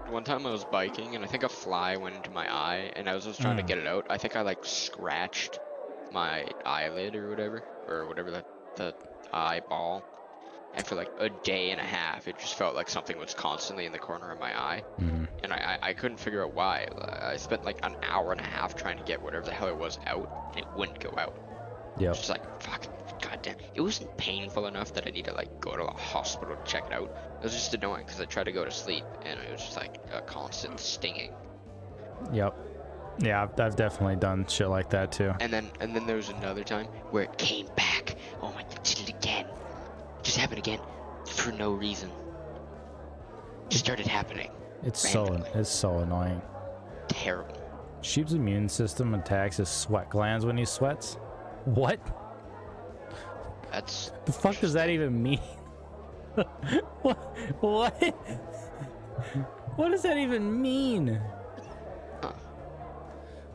one time I was biking, and I think a fly went into my eye, and I was just trying to get it out. I think I like scratched my eyelid or whatever the eyeball, and for like a day and a half, it just felt like something was constantly in the corner of my eye, and I couldn't figure out why. I spent like an hour and a half trying to get whatever the hell it was out, and it wouldn't go out. Yeah. Just like, fuck, goddamn. It wasn't painful enough that I need to like go to a hospital to check it out. It was just annoying because I tried to go to sleep and it was just like a constant stinging. Yep. Yeah, I've definitely done shit like that too. And then there was another time where it came back. Oh my god, did it again. It just happened again for no reason. It just started happening. It's randomly. so annoying. Terrible. Sheep's immune system attacks his sweat glands when he sweats. What? That's the fuck does that even mean? What? What does that even mean? Huh.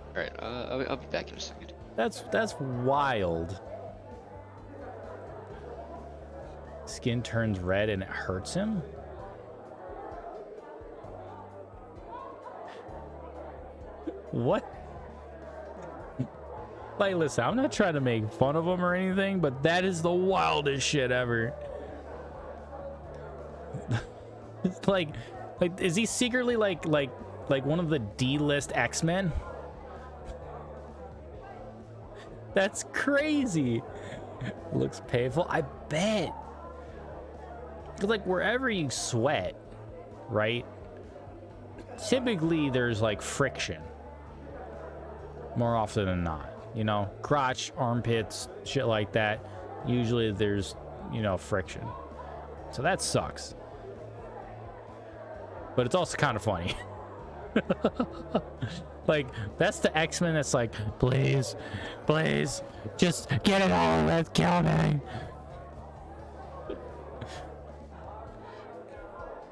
Alright, I'll be back in a second. That's wild. Skin turns red and it hurts him? What? Like, listen, I'm not trying to make fun of him or anything, but that is the wildest shit ever. It's like, is he secretly like one of the D-list X-Men? That's crazy. Looks painful. I bet. Cause like wherever you sweat, right? Typically there's like friction. More often than not. You know, crotch, armpits, shit like that. Usually there's, you know, friction. So that sucks. But it's also kind of funny. Like, that's the X-Men that's like, please, please, just get it over with, kill me.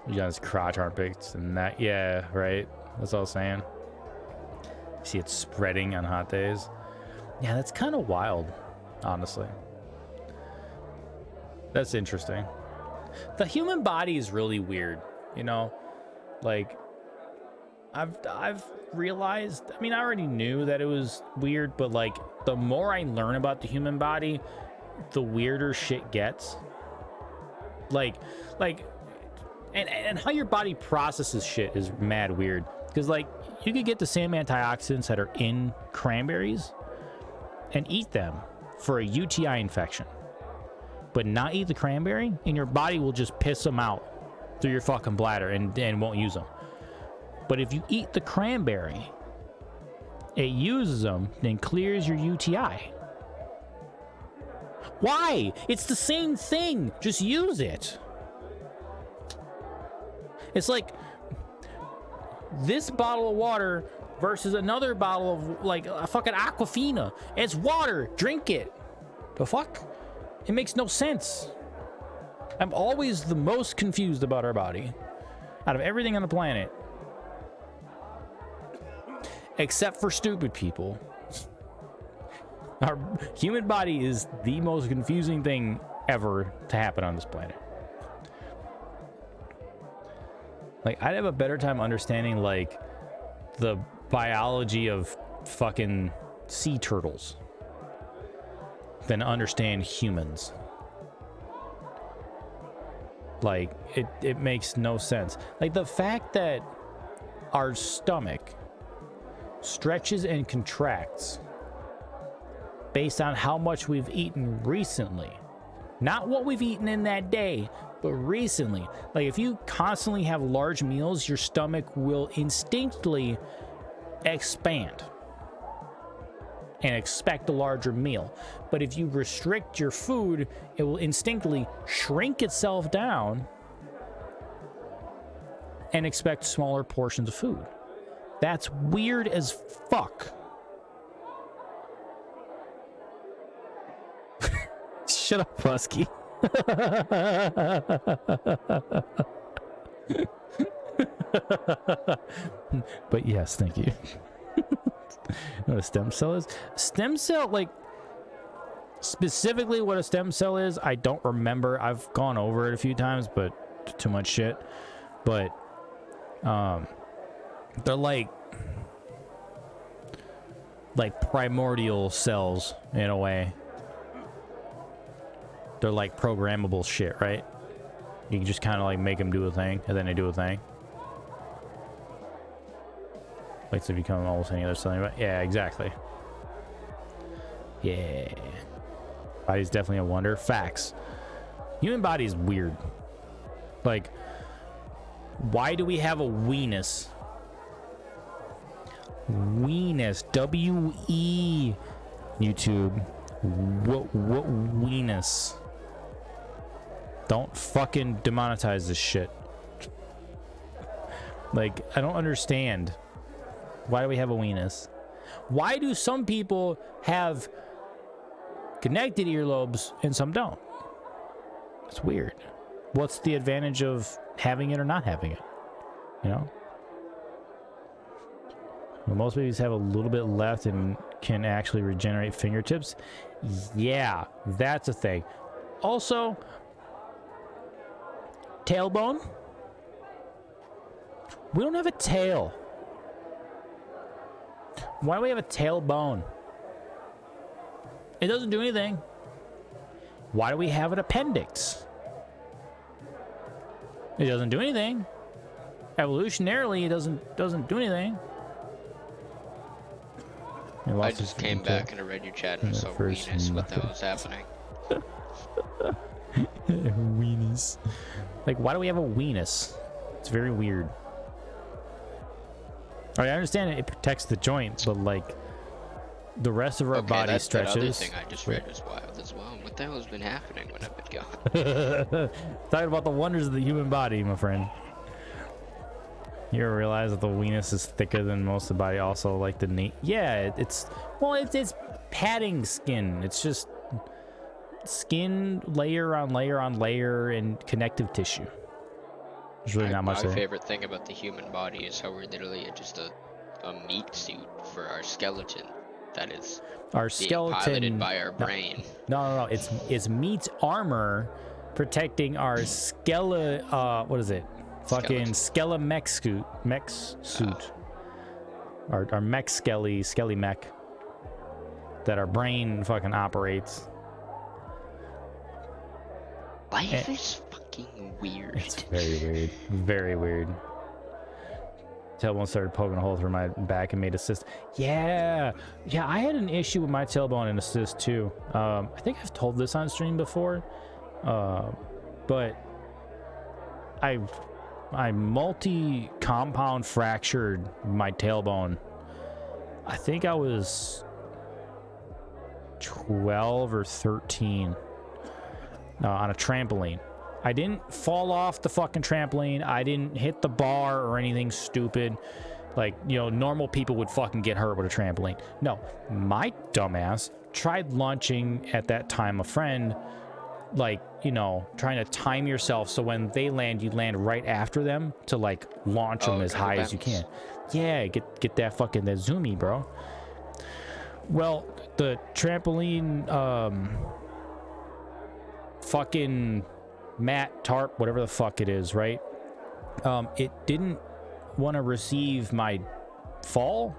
You got his crotch, armpits, and that, yeah, right? That's all I'm saying. See it spreading on hot days. Yeah, that's kind of wild, honestly. That's interesting. The human body is really weird, you know? Like, I've realized, I mean, I already knew that it was weird, but like, the more I learn about the human body, the weirder shit gets. Like, and how your body processes shit is mad weird. Because, like, you could get the same antioxidants that are in cranberries and eat them for a UTI infection, but not eat the cranberry, and your body will just piss them out through your fucking bladder and won't use them. But if you eat the cranberry, it uses them, then clears your UTI. Why? It's the same thing. Just use it. It's like this bottle of water versus another bottle of like a fucking Aquafina. It's water. Drink it. The fuck? It makes no sense. I'm always the most confused about our body out of everything on the planet. Except for stupid people. Our human body is the most confusing thing ever to happen on this planet. Like, I'd have a better time understanding, like, the biology of fucking sea turtles than understand humans. Like, it makes no sense. Like, the fact that our stomach stretches and contracts based on how much we've eaten recently. Not what we've eaten in that day, but recently. Like, if you constantly have large meals, your stomach will instinctively expand and expect a larger meal. But if you restrict your food, it will instinctively shrink itself down and expect smaller portions of food. That's weird as fuck. Shut up, Husky. But yes, thank you. You know what a stem cell is? Stem cell, like, specifically what a stem cell is, I don't remember. I've gone over it a few times, but too much shit. But They're like primordial cells in a way. They're like programmable shit, right? You can just kind of like make them do a thing, and then they do a thing. Like to become almost any other cell. Yeah, exactly. Yeah. Body's definitely a wonder. Facts. Human body is weird. Like, why do we have a weenus? Weenus. W-E. YouTube. What weenus? Don't fucking demonetize this shit. Like, I don't understand. Why do we have a weenus? Why do some people have connected earlobes and some don't? It's weird. What's the advantage of having it or not having it? You know? Well, most babies have a little bit left and can actually regenerate fingertips. Yeah, that's a thing. Also, tailbone. We don't have a tail. Why do we have a tailbone? It doesn't do anything. Why do we have an appendix? It doesn't do anything. Evolutionarily, it doesn't do anything. I just came back and I read your chat and I saw weenus. What the hell was happening? Weenus. Like, why do we have a weenus? It's very weird. I understand it protects the joint, but like the rest of our body stretches. That other thing I just read was wild as well. What the hell has been happening when I've been gone? Talking about the wonders of the human body, my friend. You ever realize that the weenus is thicker than most of the body? Also, like the knee. Yeah, it's padding skin. It's just skin layer on layer on layer and connective tissue. There's really not much there. My favorite thing about the human body is how we're literally just a meat suit for our skeleton that is our skeleton piloted by our brain. No. It's meat armor protecting our what is it? Fucking mech suit. Our mech skelly mech that our brain fucking operates. Life is fucking weird. It's very weird. Very weird. Tailbone started poking a hole through my back and made a cyst. Yeah, I had an issue with my tailbone and a cyst too. I think I've told this on stream before, but I multi-compound fractured my tailbone. I think I was 12 or 13 on a trampoline. I didn't fall off the fucking trampoline. I didn't hit the bar or anything stupid. Like, you know, normal people would fucking get hurt with a trampoline. No, my dumbass tried launching at that time a friend, like, you know, trying to time yourself so when they land, you land right after them to, like, launch them as high as you can. Yeah, get that fucking, that zoomy, bro. Well, the trampoline, fucking mat, tarp, whatever the fuck it is, right? It didn't want to receive my fall,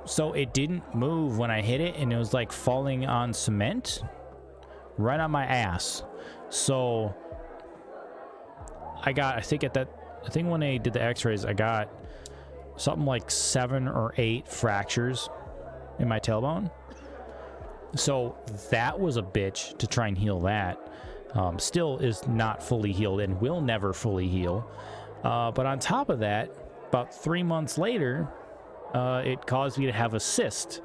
so it didn't move when I hit it, and it was like falling on cement right on my ass. So I think when they did the x-rays, I got something like 7 or 8 fractures in my tailbone. So that was a bitch to try and heal that. Still is not fully healed and will never fully heal. But on top of that, about 3 months later, it caused me to have a cyst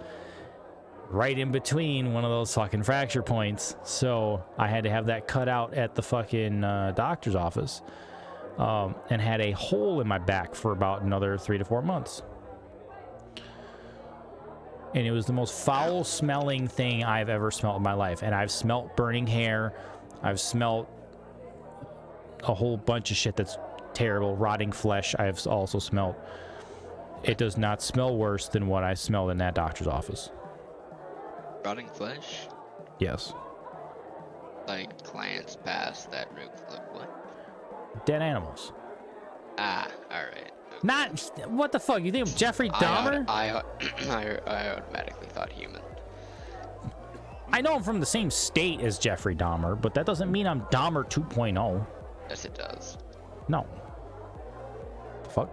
right in between one of those fucking fracture points. So I had to have that cut out at the fucking doctor's office, and had a hole in my back for about another 3 to 4 months. And it was the most foul smelling thing I've ever smelled in my life. And I've smelt burning hair. I've smelt a whole bunch of shit that's terrible. Rotting flesh I've also smelt. It does not smell worse than what I smelled in that doctor's office. Rotting flesh? Yes. Like clients past that root flip, what? Dead animals. Ah, alright. Not what the fuck? You think of Jeffrey Dahmer? I automatically thought human. I know I'm from the same state as Jeffrey Dahmer, but that doesn't mean I'm Dahmer 2.0. Yes, it does. No. The fuck?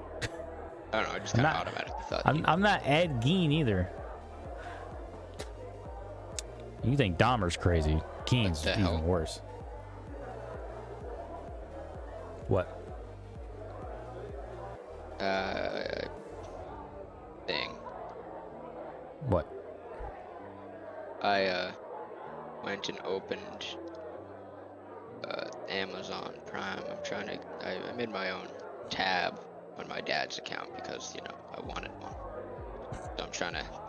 I don't know. I just kind of automatically thought. I'm not Ed Gein either. You think Dahmer's crazy? Gein's even worse. What? Thing. What? I went and opened Amazon Prime. I made my own tab on my dad's account because, you know, I wanted one. So I'm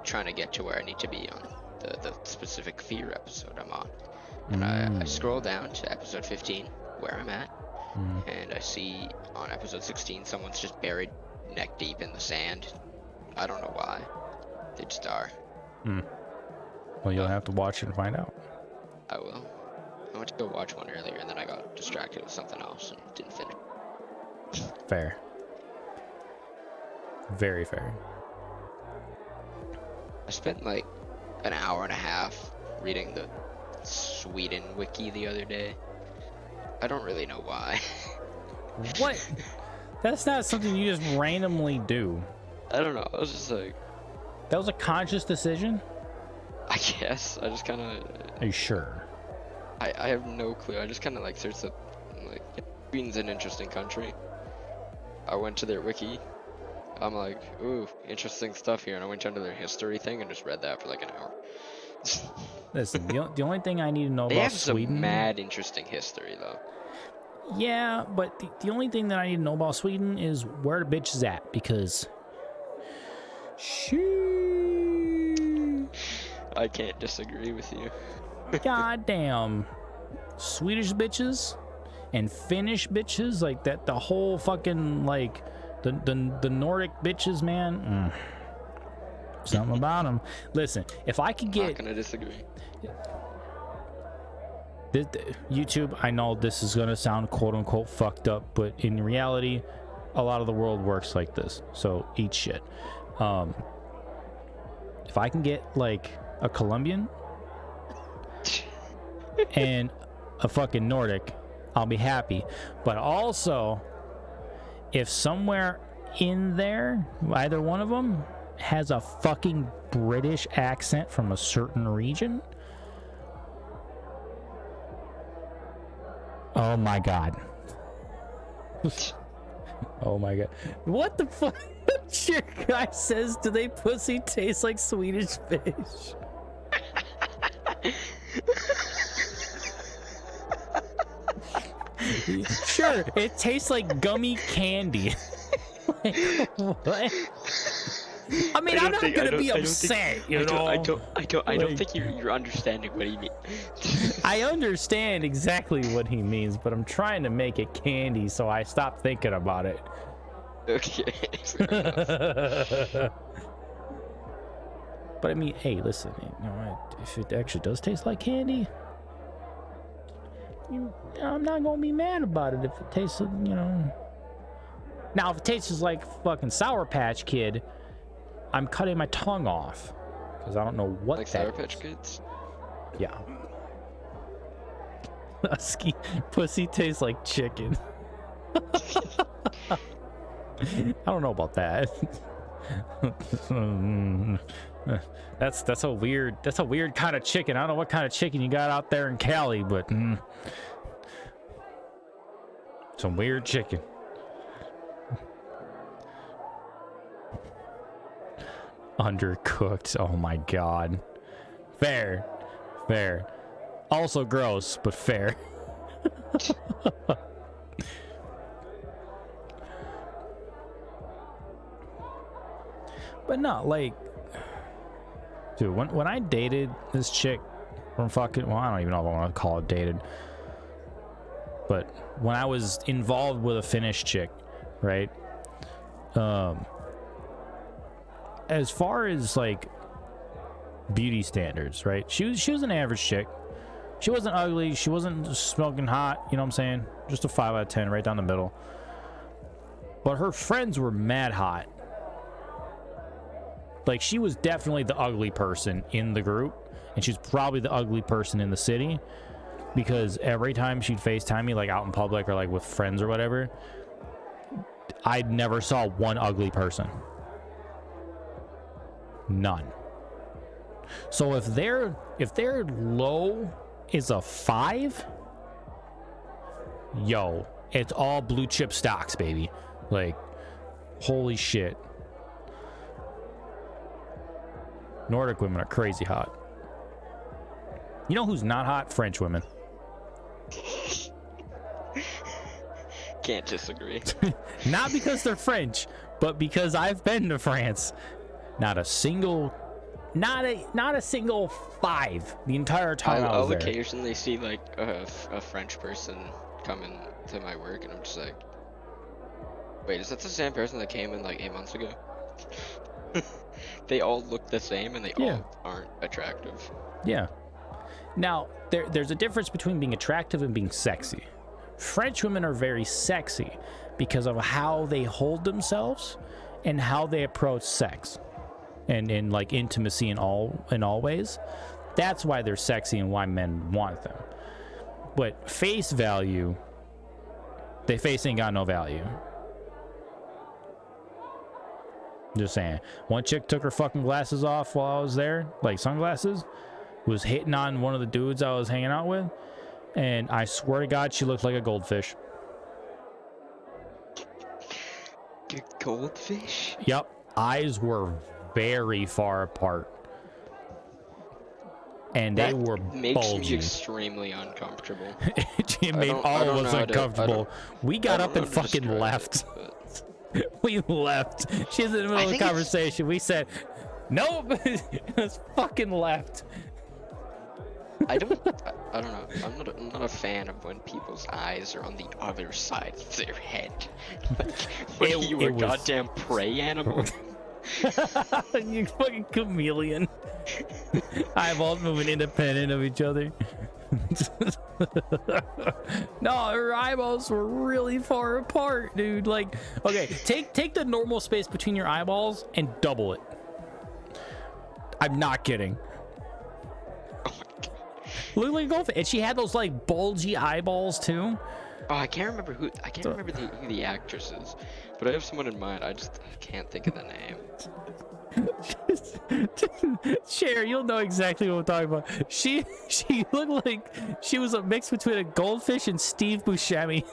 trying to get to where I need to be on the specific fear episode I'm on. And I scroll down to episode 15 where I'm at, and I see on episode 16 someone's just buried neck deep in the sand. I don't know why. They just are. Well, you'll have to watch it and find out. I will. I went to go watch one earlier and then I got distracted with something else and didn't finish. Fair. Very fair. I spent like an hour and a half reading the Sweden wiki the other day. I don't really know why. What? That's not something you just randomly do. I don't know. I was just like... That was a conscious decision? I guess. I just kind of... Are you sure? I have no clue. I just kind of like searched up, like, Sweden's an interesting country. I went to their wiki. I'm like, ooh, interesting stuff here. And I went down to their history thing and just read that for like an hour. Listen, the only thing I need to know they about have Sweden... some mad interesting history, though. Yeah, but the only thing that I need to know about Sweden is where the bitch is at, because... I can't disagree with you. Goddamn. Swedish bitches and Finnish bitches, like that, the whole fucking, like, the Nordic bitches, man. Something about them. Listen, if I could get... Not gonna disagree. YouTube, I know this is gonna sound quote-unquote fucked up, but in reality, a lot of the world works like this, so eat shit. If I can get, like, a Colombian and a fucking Nordic, I'll be happy. But also, if somewhere in there, either one of them has a fucking British accent from a certain region, oh my god. Oh my god. What the fuck? Chick guy says, do they pussy taste like Swedish fish? Sure, it tastes like gummy candy. Like, what? I mean, I'm not gonna be upset, you know. I don't think you're understanding what he means. I understand exactly what he means, but I'm trying to make it candy, so I stopped thinking about it. Okay. But I mean, hey, listen, you know, if it actually does taste like candy, I'm not gonna be mad about it if it tastes, you know. Now, if it tastes like fucking Sour Patch Kid, I'm cutting my tongue off because I don't know what like that Sour Patch Kids. Yeah. Husky pussy tastes like chicken. I don't know about that. That's a weird kind of chicken. I don't know what kind of chicken you got out there in Cali, but some weird chicken. Undercooked. Oh my god. Fair. Also gross, but fair. But no, like, dude, when I dated this chick from fucking, well, I don't even know if I want to call it dated, but when I was involved with a Finnish chick, right? As far as like beauty standards, right? She was an average chick. She wasn't ugly. She wasn't smoking hot. You know what I'm saying? Just a 5 out of 10, right down the middle. but her friends were mad hot. Like, she was definitely the ugly person in the group, and she's probably the ugly person in the city, because every time she'd FaceTime me, like out in public or like with friends or whatever, I never saw one ugly person. None. So if their low is a 5, yo, it's all blue chip stocks, baby. Like, holy shit. Nordic women are crazy hot. You know who's not hot? French women. Can't disagree. Not because they're French, but because I've been to France. Not a single 5 the entire time I was there. I'll occasionally see like a French person coming to my work, and I'm just like, wait, is that the same person that came in like 8 months ago? They all look the same, and they all aren't attractive. Yeah. Now, there's a difference between being attractive and being sexy. French women are very sexy because of how they hold themselves and how they approach sex and like intimacy in all ways. That's why they're sexy and why men want them. But face value, they face ain't got no value. Just saying. One chick took her fucking glasses off while I was there, like sunglasses, was hitting on one of the dudes I was hanging out with, and I swear to God, she looked like a goldfish. A goldfish? Yep. Eyes were very far apart. And they were makes bulgy. me extremely uncomfortable. It made all of us uncomfortable. We got up and fucking left. We left. She's in the middle of the conversation. We said, nope. Let's fucking left. I don't know. I'm not a fan of when people's eyes are on the other side of their head. Like, when you were a goddamn prey animal. You fucking chameleon. Eyeballs moving independent of each other. No, her eyeballs were really far apart, dude. Like, okay, take the normal space between your eyeballs and double it. I'm not kidding. Look like a goldfish. And she had those like bulgy eyeballs too. Oh, I can't remember who the actress is, but I have someone in mind. I can't think of the name. Cher, you'll know exactly what I'm talking about. She looked like she was a mix between a goldfish and Steve Buscemi.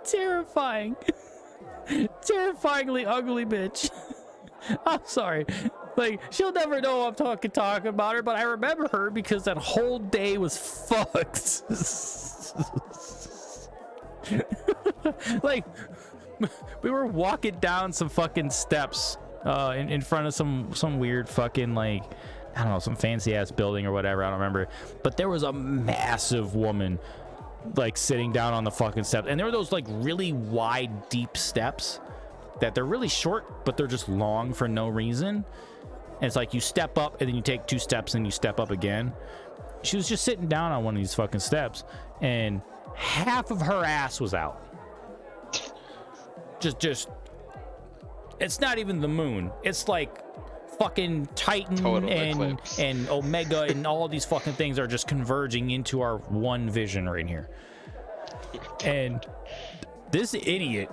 Terrifying. Terrifyingly ugly bitch. I'm sorry. Like, she'll never know I'm talking about her, but I remember her because that whole day was fucked. Like, we were walking down some fucking steps in front of some weird fucking, like, I don't know, some fancy ass building or whatever, I don't remember, but there was a massive woman like sitting down on the fucking steps, and there were those like really wide deep steps that they're really short but they're just long for no reason, and it's like you step up and then you take 2 steps and you step up again. She was just sitting down on one of these fucking steps and half of her ass was out. Just it's not even the moon, it's like fucking Titan and Omega and all these fucking things are just converging into our one vision right here. And this idiot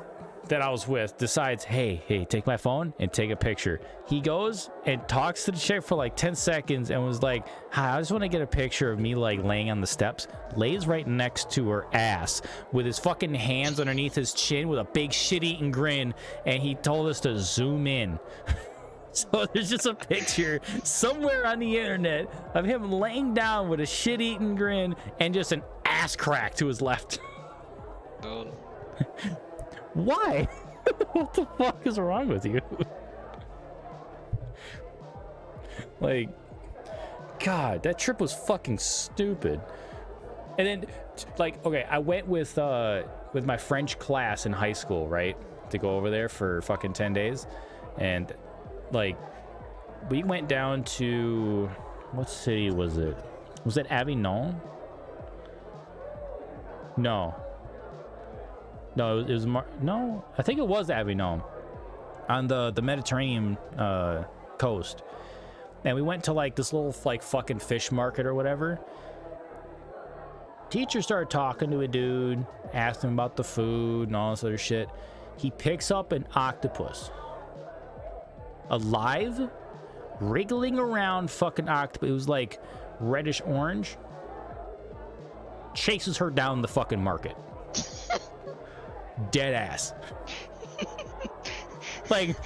that I was with decides, hey, take my phone and take a picture. He goes and talks to the chick for like 10 seconds and was like, hi, I just want to get a picture of me like laying on the steps. Lays right next to her ass with his fucking hands underneath his chin with a big shit-eating grin, and he told us to zoom in. So there's just a picture somewhere on the internet of him laying down with a shit-eating grin and just an ass crack to his left. Why? What the fuck is wrong with you? Like, God, that trip was fucking stupid. And then, like, okay, I went with my French class in high school, right? To go over there for fucking 10 days. And, like, we went down to, what city was it? Was it Avignon? No. No, it was no. I think it was Avignon, on the Mediterranean coast, and we went to like this little like fucking fish market or whatever. Teacher started talking to a dude, asked him about the food and all this other shit. He picks up an octopus, alive, wriggling around, fucking octopus. It was like reddish orange. Chases her down the fucking market. Dead ass. like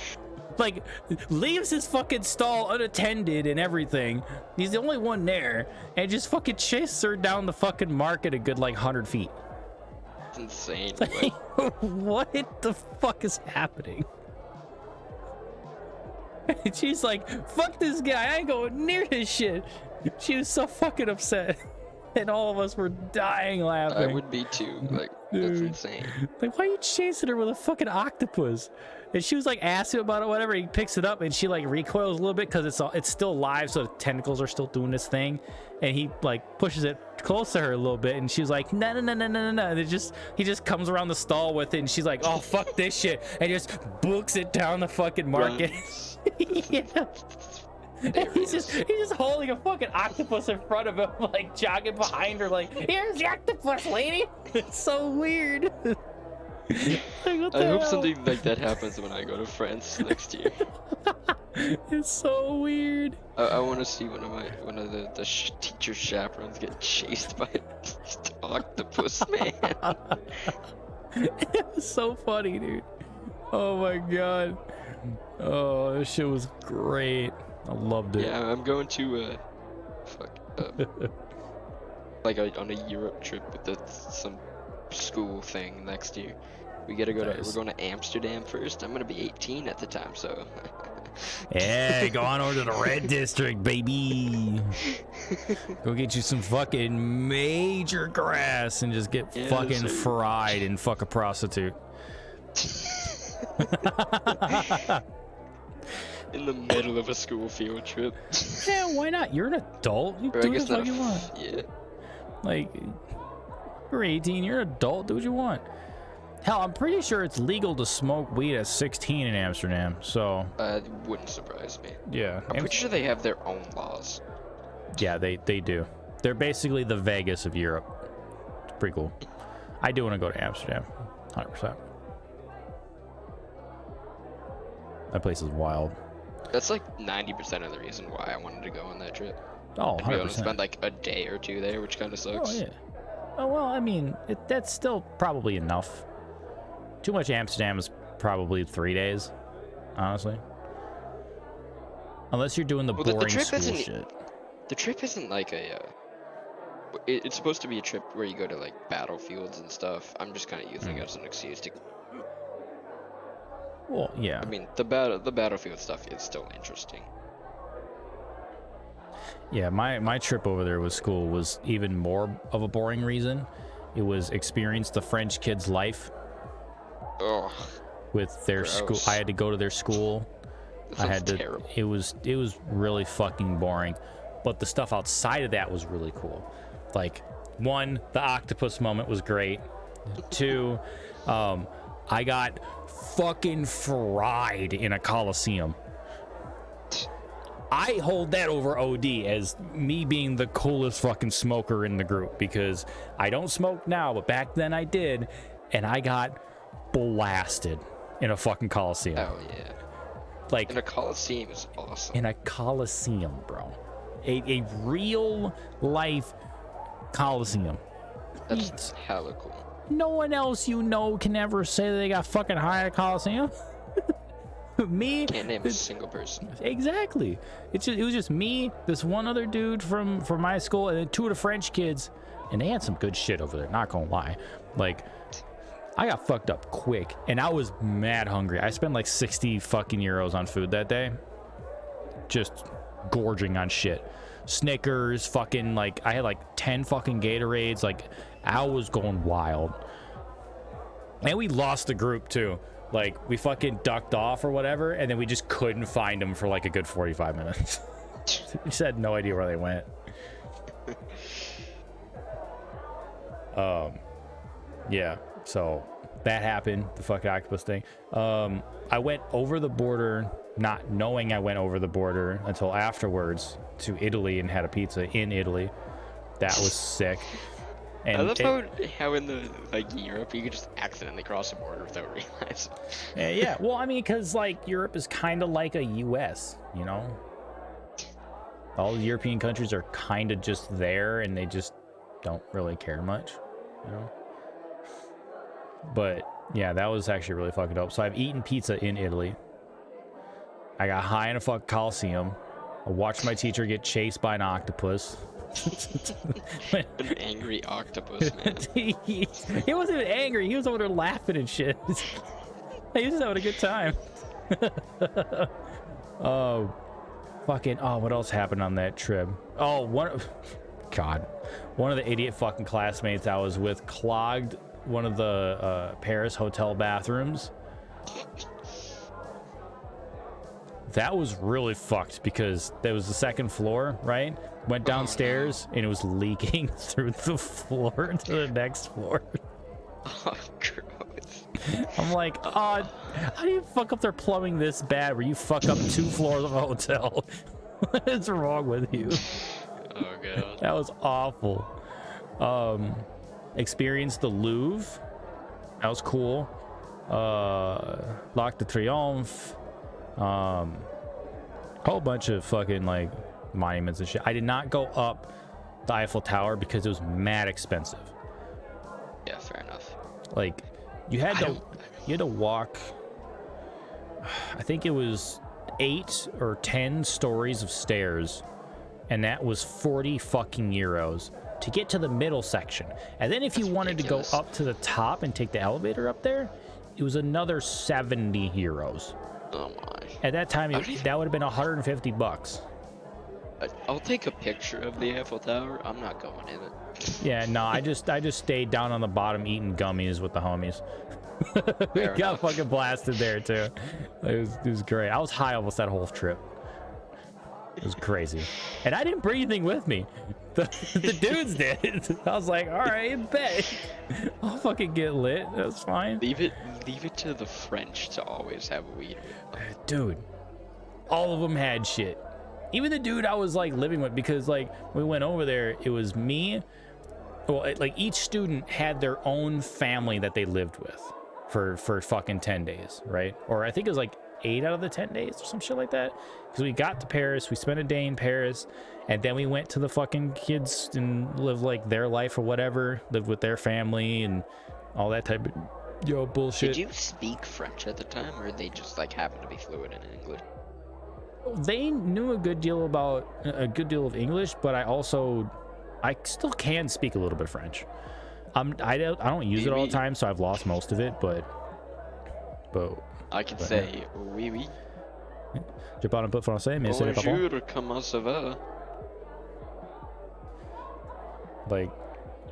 leaves his fucking stall unattended and everything. He's the only one there, and just fucking chases her down the fucking market a good like 100 feet. It's insane. Like, what the fuck is happening? And she's like, fuck this guy, I ain't going near this shit. She was so fucking upset. And all of us were dying laughing. I would be too. Like, that's insane. Like, why are you chasing her with a fucking octopus? And she was like asking about it, whatever. He picks it up and she like recoils a little bit because it's still live, so the tentacles are still doing this thing. And he like pushes it close to her a little bit, and she's like, no, no, no, no, no, no. And he just comes around the stall with it, and she's like, oh fuck this shit, and just books it down the fucking market. Yeah. He's just holding a fucking octopus in front of him, like jogging behind her, like, here's the octopus, lady. It's so weird. Like, what the I hope hell? something like that happens when I go to France next year. It's so weird. I want to see one of the teacher chaperones get chased by an octopus, man. It was so funny, dude. Oh my god. Oh, this shit was great. I loved it. Yeah, I'm going to on a Europe trip with some school thing next year. We gotta go Nice. we're going to Amsterdam first. I'm gonna be 18 at the time, so. Yeah, go on over to the Red District, baby. Go get you some fucking major grass and just get fucking fried and fuck a prostitute. In the middle of a school field trip. Yeah, why not? You're an adult. You Or I do guess what not you want. Yeah. Like, you're 18, you're an adult, do what you want. Hell, I'm pretty sure it's legal to smoke weed at 16 in Amsterdam, so. It wouldn't surprise me. Yeah. I'm pretty sure they have their own laws. Yeah, they do. They're basically the Vegas of Europe. It's pretty cool. I do want to go to Amsterdam, 100%. That place is wild. That's like 90% of the reason why I wanted to go on that trip. Oh, I'd be able to 100%. spend like a day or two there, which kind of sucks. Oh, yeah. Oh, well, I mean, that's still probably enough. Too much Amsterdam is probably 3 days, honestly. Unless you're doing the Well, boring the trip school isn't- shit. The trip isn't like it's supposed to be a trip where you go to like battlefields and stuff. I'm just kind of using it as an excuse to. Well, yeah. I mean, the battlefield stuff is still interesting. Yeah, my trip over there with school was even more of a boring reason. It was experience the French kids' life Oh, with their school. Gross. I had to go to their school. that I sounds had to. terrible. It was really fucking boring. But the stuff outside of that was really cool. Like, one, the octopus moment was great. Two, I got fucking fried in a coliseum. I hold that over OD as me being the coolest fucking smoker in the group, because I don't smoke now, but back then I did, and I got blasted in a fucking coliseum. Oh yeah. Like, And a coliseum is awesome. in a coliseum, bro. A real life coliseum. That's hella cool. No one else you know can ever say that they got fucking high at a coliseum. Me, Can't name a single person. exactly. It was just me, this one other dude from my school, and then two of the French kids, and they had some good shit over there, not gonna lie. Like, I got fucked up quick, and I was mad hungry. I spent like 60 fucking euros on food that day, just gorging on shit. Snickers, fucking, like, I had like 10 fucking Gatorades. Like, I was going wild. And we lost the group too. Like, we fucking ducked off or whatever, and then we just couldn't find them for like a good 45 minutes. We just had no idea where they went. Yeah, so that happened, the fucking octopus thing. I went over the border, not knowing I went over the border until afterwards to Italy and had a pizza in Italy. That was sick. And I love how in the Europe you could just accidentally cross the border without realizing. Yeah, well, I mean, because like Europe is kind of like a U.S., you know. All the European countries are kind of just there, and they just don't really care much, you know. But yeah, that was actually really fucking dope. So I've eaten pizza in Italy. I got high in a fucking Coliseum. I watched my teacher get chased by an octopus. An angry octopus, man. He wasn't even angry. He was over there laughing and shit. He was having a good time. Oh, fucking. Oh, what else happened on that trip? Oh, one of the idiot fucking classmates I was with clogged one of the Paris hotel bathrooms. That was really fucked because there was the second floor, right? Went downstairs and it was leaking through the floor to the next floor. Oh, gross. I'm like, oh, how do you fuck up their plumbing this bad where you fuck up 2 floors of a hotel? What is wrong with you? Oh, God. That was awful. Experienced the Louvre. That was cool. L'Arc de Triomphe. Whole bunch of fucking like monuments and shit. I did not go up the Eiffel Tower because it was mad expensive. Yeah, fair enough. Like you had to walk, I think it was 8 or 10 stories of stairs, and that was 40 fucking euros to get to the middle section. And then if you wanted to go up to the top and take the elevator up there, it was another 70 euros. Oh my. At that time, that would have been 150 bucks. I'll take a picture of the Eiffel Tower. I'm not going in it. Yeah, no, I just stayed down on the bottom eating gummies with the homies. We got fucking blasted there too. It was great. I was high almost that whole trip. It was crazy. And I didn't bring anything with me. The dudes did. I was like, all right, bet. I'll fucking get lit. That's fine. Leave it to the French to always have weed. Dude, all of them had shit. Even the dude I was like living with, because like we went over there, it was me. Well, like each student had their own family that they lived with for fucking 10 days, right? Or I think it was like 8 out of the 10 days or some shit like that. Because we got to Paris, we spent a day in Paris, and then we went to the fucking kids and lived like their life or whatever, lived with their family and all that type of bullshit. Did you speak French at the time, or they just like happened to be fluent in English? They knew a good deal of English, but I still can speak a little bit of French. I don't use it all the time, so I've lost most of it, but I can say oui oui. Je parle un peu français, mais c'est pas bon. Bonjour, comment ça va? Like,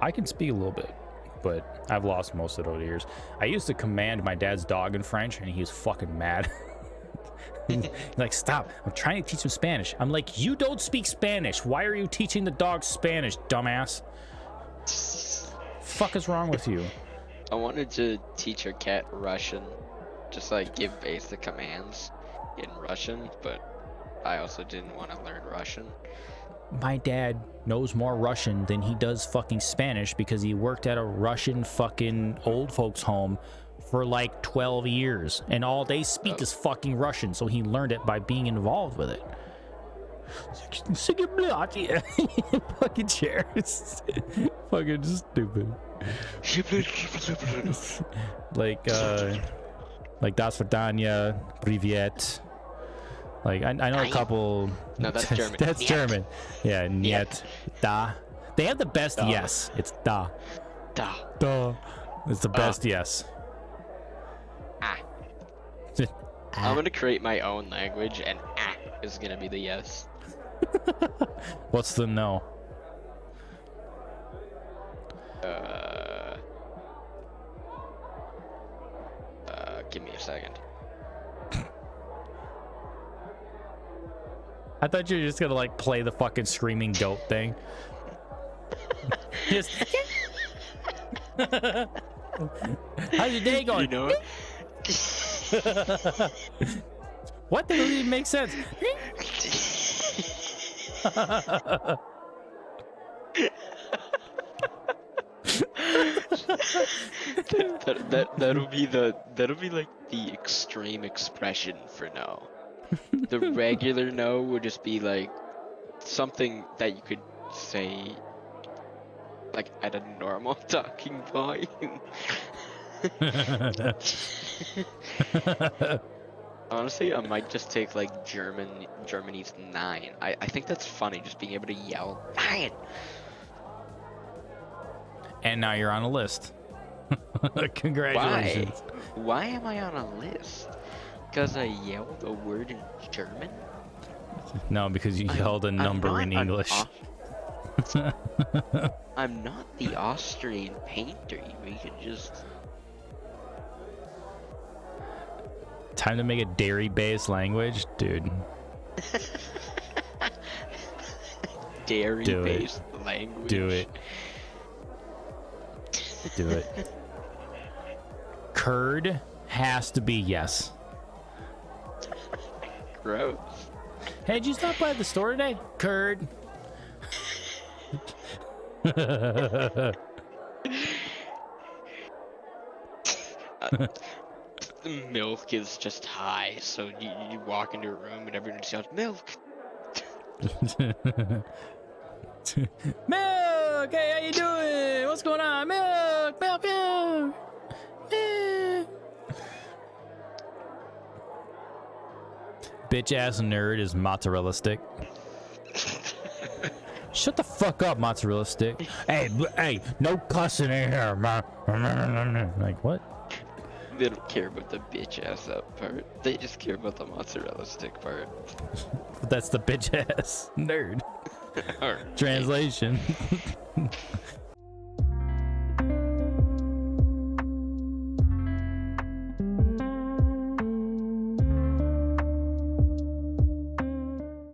I can speak a little bit, but I've lost most of it over the years. I used to command my dad's dog in French, and he was fucking mad. He's like, stop, I'm trying to teach him Spanish. I'm like, you don't speak Spanish. Why are you teaching the dog Spanish, dumbass? Fuck is wrong with you? I wanted to teach our cat Russian, just like give basic commands in Russian, but I also didn't want to learn Russian. My dad knows more Russian than he does fucking Spanish because he worked at a Russian fucking old folks home for like 12 years, and all they speak is fucking Russian, so he learned it by being involved with it. Fucking chairs. Fucking stupid. Like Das Vidania, Privyet. Like I know a couple. No, that's German. That's Niet. German. Yeah, Niet. Da. They have the best Da. yes. It's da. Da. Da. It's the best yes. Ah. I'm gonna create my own language, and ah is gonna be the yes. What's the no? Give me a second. I thought you were just gonna like play the fucking screaming goat thing. Just How's your day going? You know what? What? That doesn't even make sense. that'll be like the extreme expression for no. The regular no would just be like something that you could say like at a normal talking volume. Honestly, I might just take like Germany's 9. I think that's funny, just being able to yell 9. And now you're on a list. Congratulations. Why am I on a list? Because I yelled a word in German? No, because you yelled a number in English. I'm not the Austrian painter. We could just... Time to make a dairy-based language? Dude. Dairy-based language? Do it. Do it. Curd has to be yes. Gross. Hey, did you stop by the store today? Curd. The milk is just high, so you walk into a room and everyone just yells, milk! Milk! Hey, how you doing? What's going on? Milk! Milk! Milk! Eh. Bitch ass nerd is mozzarella stick. Shut the fuck up, mozzarella stick. Hey, no cussing in here, man. Like, what? They don't care about the bitch ass up part. They just care about the mozzarella stick part. That's the bitch ass nerd. Right. Translation.